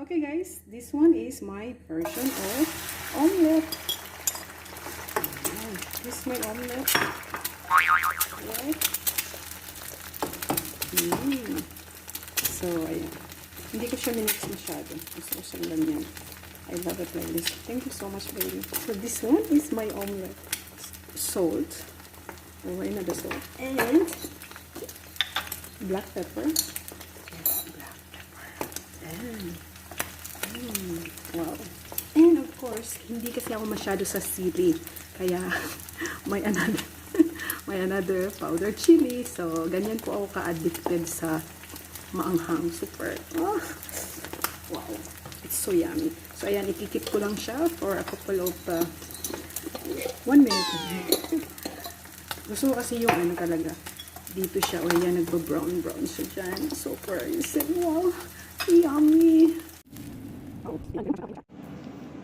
Okay guys, this one is my version of omelette. Ayan, this is my omelette. Right? So, ayan. Hindi ko siya minix masyado. Gusto ko siyang ganyan. I love it like this. Thank you so much, baby. So, this one is my omelette. Salt. Okay na the salt. And black pepper. Black pepper. And wow. And of course, hindi kasi ako masyado sa sili. Kaya may another powder chili. So, ganyan po ako ka-addicted sa maanghang. Super. Oh, wow. It's so yummy. So, ayan, ikikip ko lang siya for a couple of 1 minute. Gusto ko kasi yung ano talaga. Dito siya. O yan, nagpa-brown siya dyan. Super. Wow. Yummy.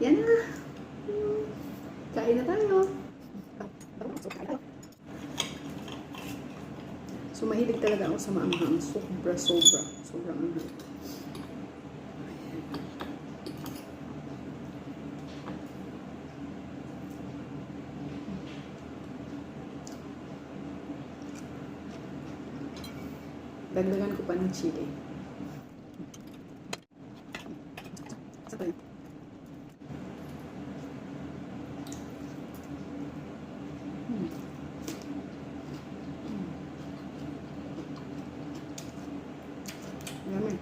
Yan na. Kain na tayo. So, mahilig talaga ako sa maanghang. Sobrang anghang. Dagdagan ko pa ng chili. Sabay. Yummy.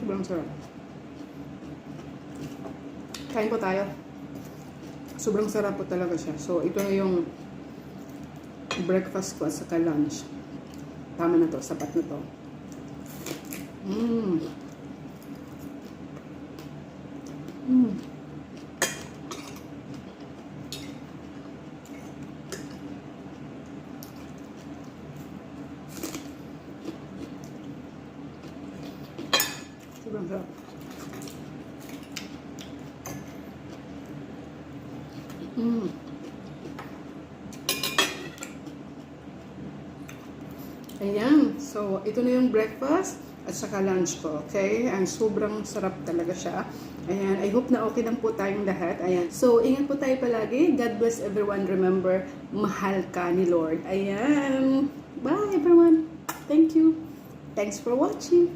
Sobrang sarap. Kain po tayo. Sobrang sarap po talaga siya. So, ito na yung breakfast ko at saka lunch. Tama na to. Sapat na to. Sobrang sarap. Ayan. So, ito na yung breakfast at saka lunch ko. Okay? And sobrang sarap talaga siya. Ayan. I hope na okay lang po tayong lahat. Ayan. So, ingat po tayo palagi. God bless everyone. Remember, mahal ka ni Lord. Ayan. Bye, everyone. Thank you. Thanks for watching.